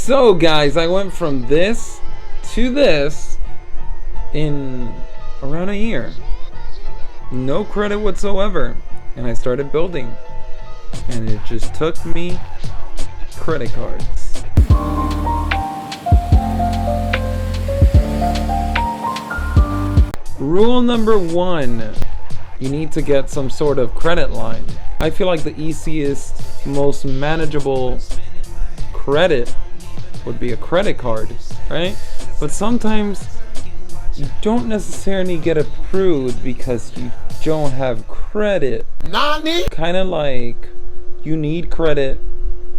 So guys, I went from this to this in around a year. No credit whatsoever. And I started building. And it just took me credit cards. Rule number 1. You need to get some sort of credit line. I feel like the easiest, most manageable credit would be a credit card, right? But sometimes you don't necessarily get approved because you don't have credit. Nani? Kind of like you need credit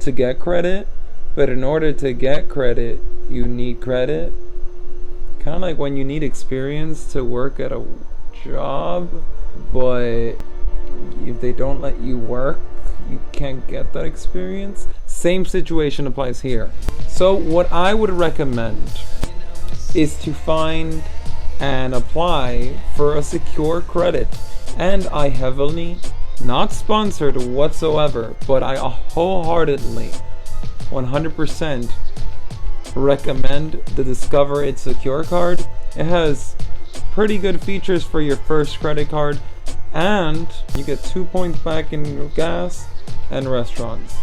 to get credit, but in order to get credit, you need credit. Kind of like when you need experience to work at a job, but if they don't let you work, you can't get that experience. Same situation applies here. So what I would recommend is to find and apply for a secure credit. And I heavily, not sponsored whatsoever, but I wholeheartedly 100% recommend the Discover It Secure card. It has pretty good features for your first credit card, and you get 2 points back in gas and restaurants.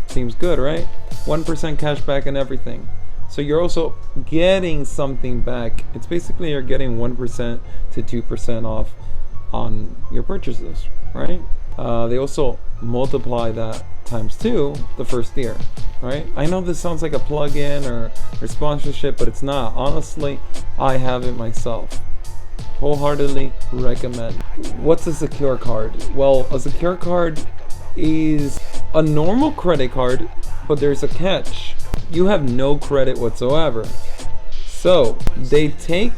Seems good, right? 1% cash back and everything. So you're also getting something back. It's basically you're getting 1% to 2% off on your purchases, right? They also multiply that times 2 the first year, right? I know this sounds like a plug-in or sponsorship, but it's not. Honestly, I have it myself. Wholeheartedly recommend. What's a secure card? Well, a secure card is a normal credit card, but there's a catch. You have no credit whatsoever. So they take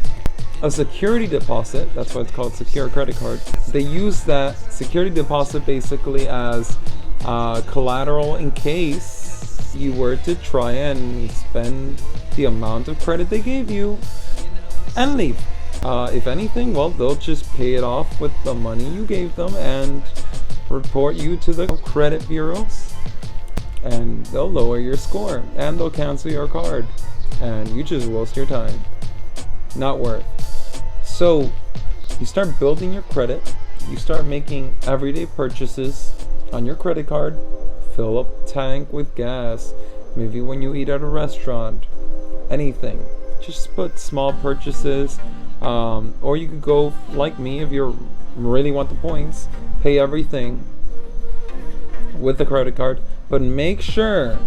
a security deposit. That's why it's called secure credit card. They use that security deposit basically as collateral in case you were to try and spend the amount of credit they gave you and leave. If anything, well, they'll just pay it off with the money you gave them and report you to the credit bureaus, and they'll lower your score and they'll cancel your card, and you just waste your time. Not worth. So you start building your credit, you start making everyday purchases on your credit card, fill up tank with gas, maybe when you eat at a restaurant, anything. Just put small purchases, or you could go like me if you really want the points, pay everything with the credit card, but make sure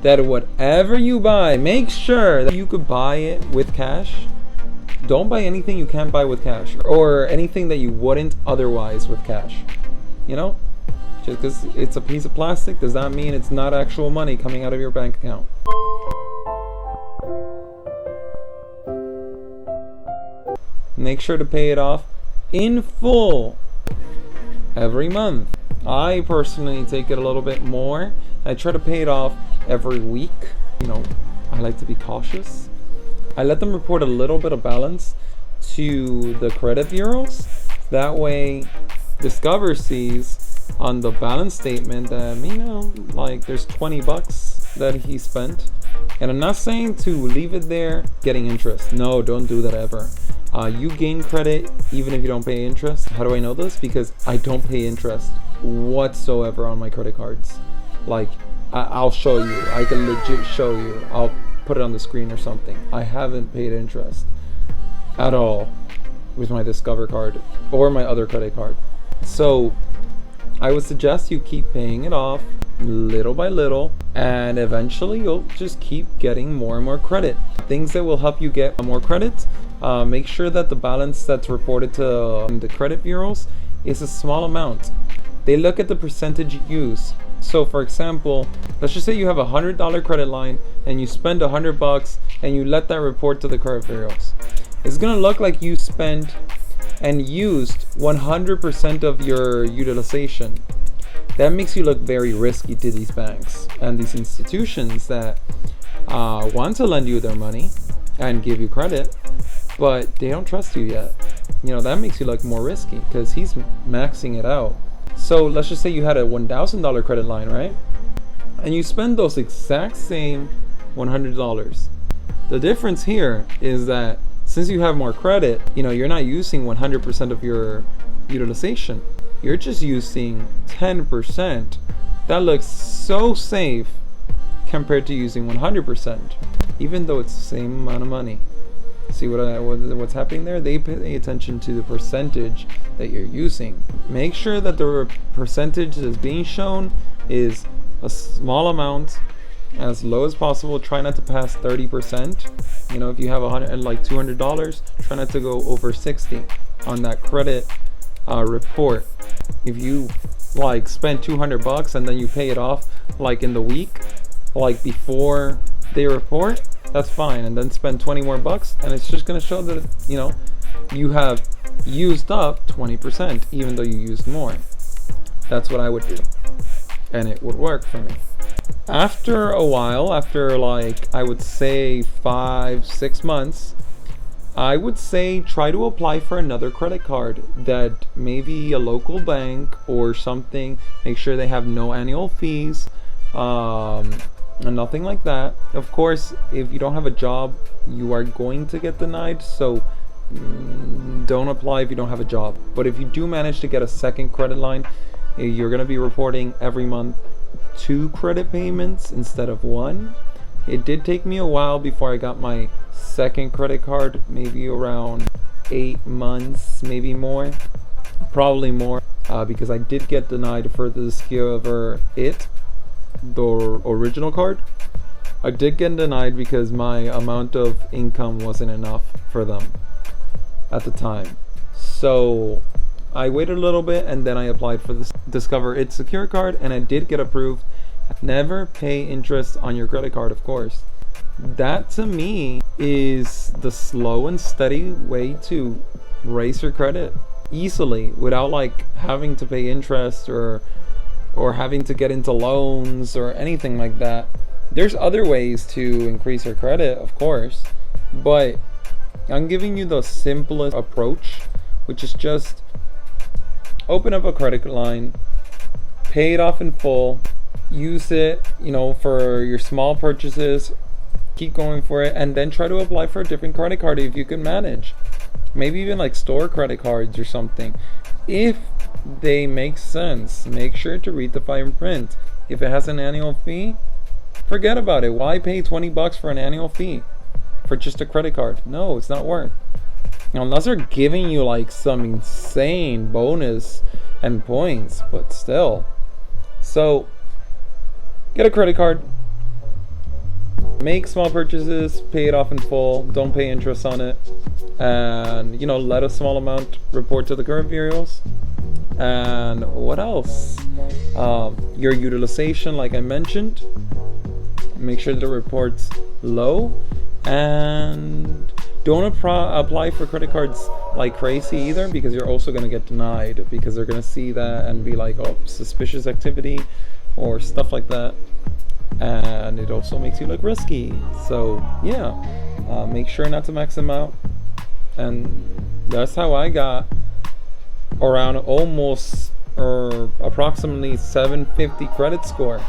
that whatever you buy, make sure that you could buy it with cash. Don't buy anything you can't buy with cash, or anything that you wouldn't otherwise with cash. You know, just because it's a piece of plastic does not mean it's not actual money coming out of your bank account. Make sure to pay it off in full every month. I personally take it a little bit more. I try to pay it off every week. You know, I like to be cautious. I let them report a little bit of balance to the credit bureaus. That way, Discover sees on the balance statement that, you know, like there's $20 that he spent. And I'm not saying to leave it there getting interest. No, don't do that ever. You gain credit even if you don't pay interest. How do I know this? Because I don't pay interest whatsoever on my credit cards. Like, I'll show you. I can legit show you. I'll put it on the screen or something. I haven't paid interest at all with my Discover card or my other credit card. So I would suggest you keep paying it off little by little, and eventually you'll just keep getting more and more credit. Things that will help you get more credit: make sure that the balance that's reported to the credit bureaus is a small amount. They look at the percentage you use. So for example, let's just say you have $100 credit line and you spend $100 and you let that report to the credit bureaus. It's gonna look like you spent and used 100% of your utilization. That makes you look very risky to these banks and these institutions that want to lend you their money and give you credit, but they don't trust you yet. You know, that makes you look more risky because he's maxing it out. So let's just say you had a $1,000 credit line, right? And you spend those exact same $100. The difference here is that since you have more credit, you're not using 100% of your utilization. You're just using 10%. That looks so safe compared to using 100%, even though it's the same amount of money. See what's happening there? They pay attention to the percentage that you're using. Make sure that the percentage that's being shown is a small amount, as low as possible. Try not to pass 30%. If you have $200, try not to go over 60 on that credit report. If you spend $200 and then you pay it off in the week, before they report, that's fine, and then spend 20 more bucks, and it's just going to show that you have used up 20% even though you used more. That's what I would do, and it would work for me. After a while, after I would say 5-6 months, I would say try to apply for another credit card that maybe a local bank or something. Make sure they have no annual fees, and nothing like that. Of course, if you don't have a job, you are going to get denied, so don't apply if you don't have a job. But if you do manage to get a second credit line, you're going to be reporting every month 2 credit payments instead of 1. It did take me a while before I got my second credit card, maybe around 8 months, maybe more, probably more, because I did get denied for the Discover It, the original card. I did get denied because my amount of income wasn't enough for them at the time. So I waited a little bit and then I applied for the Discover It Secure card, and I did get approved. Never pay interest on your credit card, of course. That to me is the slow and steady way to raise your credit easily without having to pay interest or having to get into loans or anything like that. There's other ways to increase your credit, of course, but I'm giving you the simplest approach, which is just open up a credit line, pay it off in full, use it, for your small purchases, keep going for it, and then try to apply for a different credit card if you can manage. Maybe even store credit cards or something. If they make sense, make sure to read the fine print. If it has an annual fee, forget about it. Why pay $20 for an annual fee for just a credit card? No, it's not worth. Unless they're giving you some insane bonus and points, but still. So get a credit card, make small purchases, pay it off in full, don't pay interest on it, and let a small amount report to the credit bureaus. And what else? Your utilization, like I mentioned, make sure that it reports low, and don't apply for credit cards like crazy either, because you're also going to get denied, because they're going to see that and be like, oh, suspicious activity or stuff like that, and it also makes you look risky. So yeah, make sure not to max them out. And that's how I got around almost or approximately 750 credit score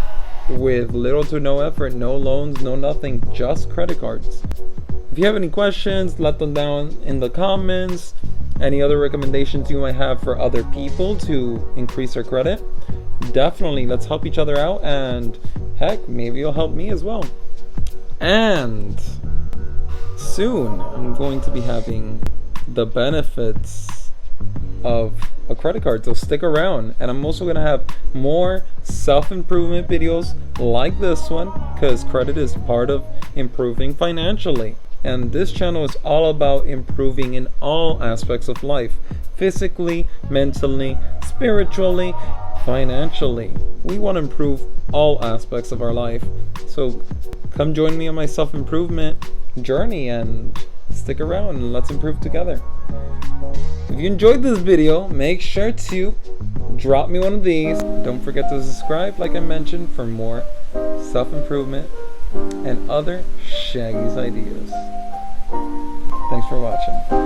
with little to no effort, no loans, no nothing, just credit cards. If you have any questions, let them down in the comments. Any other recommendations you might have for other people to increase their credit, definitely let's help each other out, and heck, maybe you'll help me as well. And soon I'm going to be having the benefits of a credit card, so stick around. And I'm also going to have more self-improvement videos like this one, because credit is part of improving financially. And this channel is all about improving in all aspects of life: physically, mentally, spiritually, financially. We want to improve all aspects of our life. So come join me on my self-improvement journey and stick around and let's improve together. If you enjoyed this video, make sure to drop me one of these. Don't forget to subscribe, like I mentioned, for more self-improvement and other Shaggy's ideas. Thanks for watching.